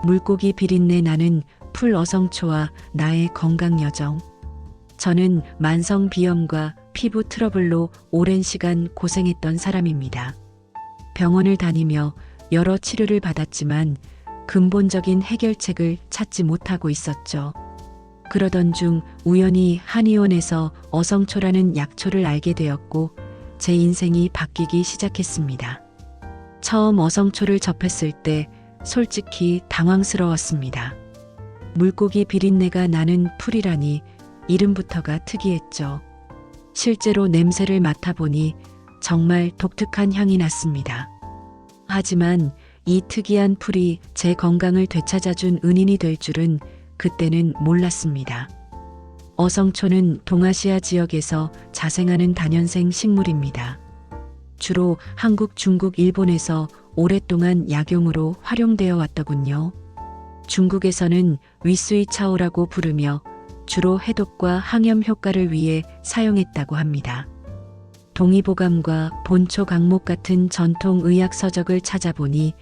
물고기 비린내 나는 풀 어성초와 나의 건강 여정. 저는 만성 비염과 피부 트러블로 오랜 시간 고생했던 사람입니다. 병원을 다니며 여러 치료를 받았지만 근본적인 해결책을 찾지 못하고 있었죠. 그러던 중 우연히 한의원에서 어성초라는 약초를 알게 되었고 제 인생이 바뀌기 시작했습니다. 처음 어성초를 접했을 때 솔직히 당황스러웠습니다. 물고기 비린내가 나는 풀이라니 이름부터가 특이했죠. 실제로 냄새를 맡아보니 정말 독특한 향이 났습니다. 하지만 이 특이한 풀이 제 건강을 되찾아준 은인이 될 줄은 그때는 몰랐습니다. 어성초는 동아시아 지역에서 자생하는 다년생 식물입니다. 주로 한국, 중국, 일본에서 오랫동안 약용으로 활용되어 왔더군요. 중국에서는 위스이차오라고 부르며 주로 해독과 항염 효과를 위해 사용했다고 합니다. 동의보감과 본초 강목 같은 전통 의학 서적을 찾아보니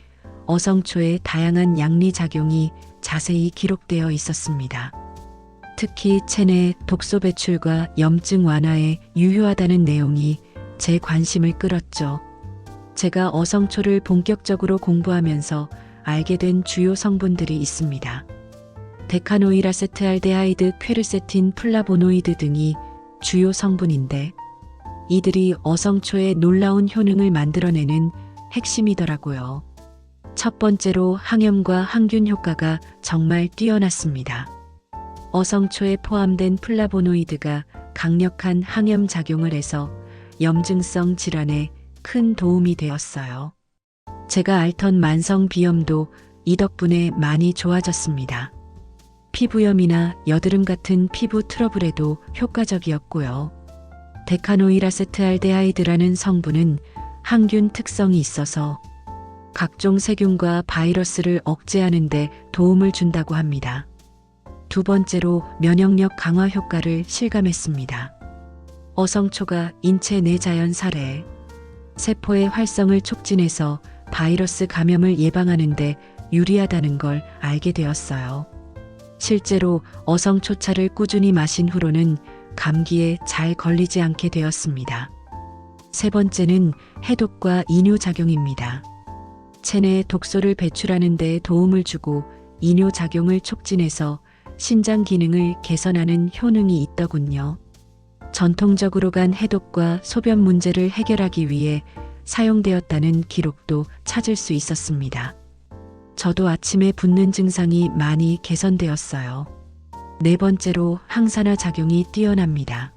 어성초의 다양한 양리작용이 자세히 기록되어 있었습니다. 특히 체내 독소 배출과 염증 완화에 유효하다는 내용이 제 관심을 끌었죠. 제가 어성초를 본격적으로 공부하면서 알게 된 주요 성분들이 있습니다. 데카노일아세트알데하이드, 퀘르세틴, 플라보노이드 등이 주요 성분인데 이들이 어성초의 놀라운 효능을 만들어내는 핵심이더라고요. 첫 번째로 항염과 항균 효과가 정말 뛰어났습니다. 어성초에 포함된 플라보노이드가 강력한 항염 작용을 해서 염증성 질환에 큰 도움이 되었어요. 제가 앓던 만성 비염도 이 덕분에 많이 좋아졌습니다. 피부염이나 여드름 같은 피부 트러블에도 효과적이었고요. 데카노일아세트알데하이드라는 성분은 항균 특성이 있어서 각종 세균과 바이러스를 억제하는 데 도움을 준다고 합니다. 두 번째로 면역력 강화 효과를 실감했습니다. 어성초가 인체 내 자연 살해, 세포의 활성을 촉진해서 바이러스 감염을 예방하는 데 유리하다는 걸 알게 되었어요. 실제로 어성초차를 꾸준히 마신 후로는 감기에 잘 걸리지 않게 되었습니다. 세 번째는 해독과 이뇨작용입니다. 체내에 독소를 배출하는 데 도움을 주고 이뇨작용을 촉진해서 신장 기능을 개선하는 효능이 있더군요. 전통적으로 간 해독과 소변 문제를 해결하기 위해 사용되었다는 기록도 찾을 수 있었습니다. 저도 아침에 붓는 증상이 많이 개선되었어요. 네 번째로 항산화 작용이 뛰어납니다.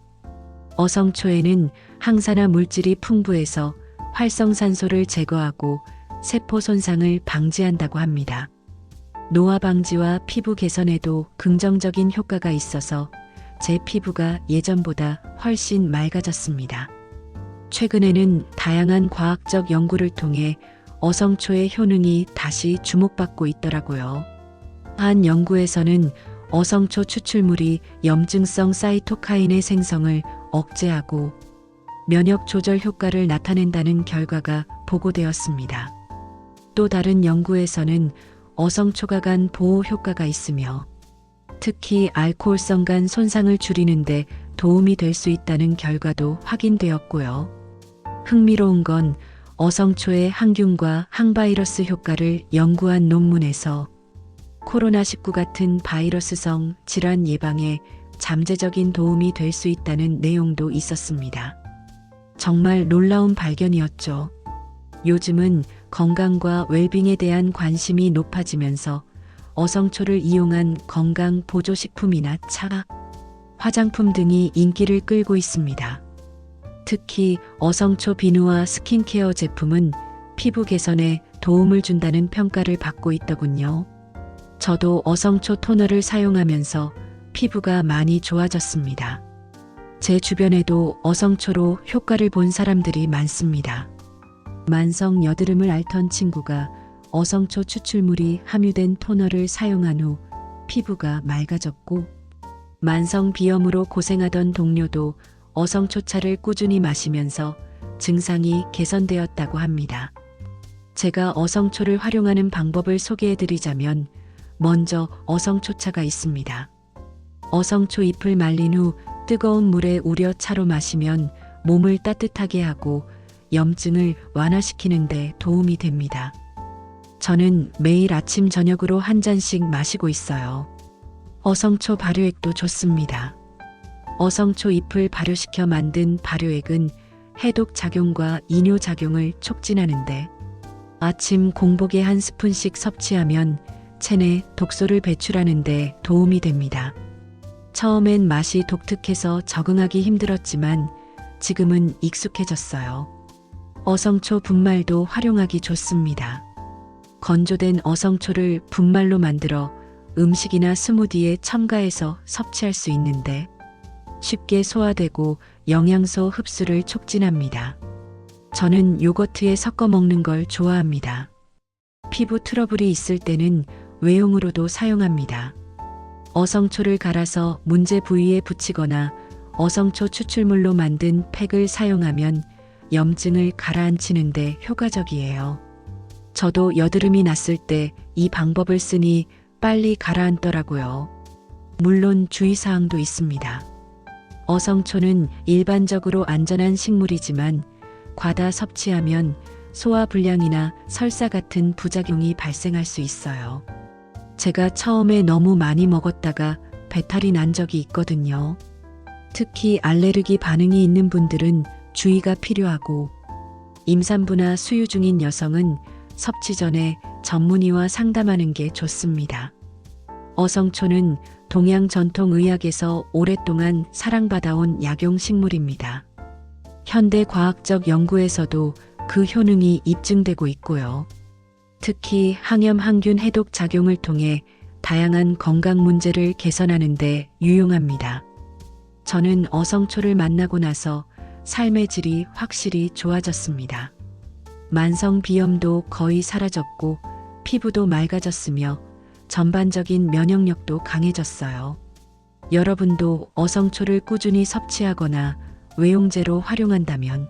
어성초에는 항산화 물질이 풍부해서 활성산소를 제거하고 세포 손상을 방지한다고 합니다. 노화 방지와 피부 개선에도 긍정적인 효과가 있어서 제 피부가 예전보다 훨씬 맑아졌습니다. 최근에는 다양한 과학적 연구를 통해 어성초의 효능이 다시 주목받고 있더라고요. 한 연구에서는 어성초 추출물이 염증성 사이토카인의 생성을 억제하고 면역 조절 효과를 나타낸다는 결과가 보고되었습니다. 또 다른 연구에서는 어성초가 간 보호 효과가 있으며 특히 알코올성 간 손상을 줄이는 데 도움이 될 수 있다는 결과도 확인되었고요. 흥미로운 건 어성초의 항균과 항바이러스 효과를 연구한 논문에서 코로나19 같은 바이러스성 질환 예방에 잠재적인 도움이 될 수 있다는 내용도 있었습니다. 정말 놀라운 발견이었죠. 요즘은 건강과 웰빙에 대한 관심이 높아지면서 어성초를 이용한 건강 보조식품이나 차, 화장품 등이 인기를 끌고 있습니다. 특히 어성초 비누와 스킨케어 제품은 피부 개선에 도움을 준다는 평가를 받고 있더군요. 저도 어성초 토너를 사용하면서 피부가 많이 좋아졌습니다. 제 주변에도 어성초로 효과를 본 사람들이 많습니다. 만성 여드름을 앓던 친구가 어성초 추출물이 함유된 토너를 사용한 후 피부가 맑아졌고, 만성 비염으로 고생하던 동료도 어성초차를 꾸준히 마시면서 증상이 개선되었다고 합니다. 제가 어성초를 활용하는 방법을 소개해드리자면 먼저 어성초차가 있습니다. 어성초 잎을 말린 후 뜨거운 물에 우려 차로 마시면 몸을 따뜻하게 하고 염증을 완화시키는 데 도움이 됩니다. 저는 매일 아침 저녁으로 한 잔씩 마시고 있어요. 어성초 발효액도 좋습니다. 어성초 잎을 발효시켜 만든 발효액은 해독 작용과 이뇨 작용을 촉진하는데 아침 공복에 한 스푼씩 섭취하면 체내 독소를 배출하는 데 도움이 됩니다. 처음엔 맛이 독특해서 적응하기 힘들었지만 지금은 익숙해졌어요. 어성초 분말도 활용하기 좋습니다. 건조된 어성초를 분말로 만들어 음식이나 스무디에 첨가해서 섭취할 수 있는데 쉽게 소화되고 영양소 흡수를 촉진합니다. 저는 요거트에 섞어 먹는 걸 좋아합니다. 피부 트러블이 있을 때는 외용으로도 사용합니다. 어성초를 갈아서 문제 부위에 붙이거나 어성초 추출물로 만든 팩을 사용하면 염증을 가라앉히는 데 효과적이에요. 저도 여드름이 났을 때 이 방법을 쓰니 빨리 가라앉더라고요. 물론 주의사항도 있습니다. 어성초는 일반적으로 안전한 식물이지만 과다 섭취하면 소화불량이나 설사 같은 부작용이 발생할 수 있어요. 제가 처음에 너무 많이 먹었다가 배탈이 난 적이 있거든요. 특히 알레르기 반응이 있는 분들은 주의가 필요하고 임산부나 수유 중인 여성은 섭취 전에 전문의와 상담하는 게 좋습니다. 어성초는 동양 전통의학에서 오랫동안 사랑받아온 약용식물입니다. 현대 과학적 연구에서도 그 효능이 입증되고 있고요. 특히 항염 항균 해독 작용을 통해 다양한 건강 문제를 개선하는 데 유용합니다. 저는 어성초를 만나고 나서 삶의 질이 확실히 좋아졌습니다. 만성 비염도 거의 사라졌고 피부도 맑아졌으며 전반적인 면역력도 강해졌어요. 여러분도 어성초를 꾸준히 섭취하거나 외용제로 활용한다면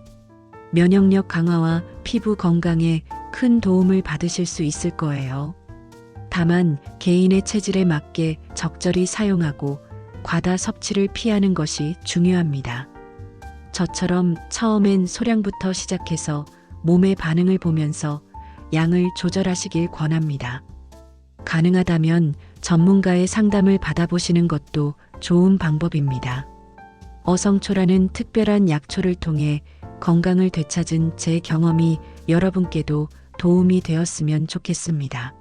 면역력 강화와 피부 건강에 큰 도움을 받으실 수 있을 거예요. 다만 개인의 체질에 맞게 적절히 사용하고 과다 섭취를 피하는 것이 중요합니다. 저처럼 처음엔 소량부터 시작해서 몸의 반응을 보면서 양을 조절하시길 권합니다. 가능하다면 전문가의 상담을 받아보시는 것도 좋은 방법입니다. 어성초라는 특별한 약초를 통해 건강을 되찾은 제 경험이 여러분께도 도움이 되었으면 좋겠습니다.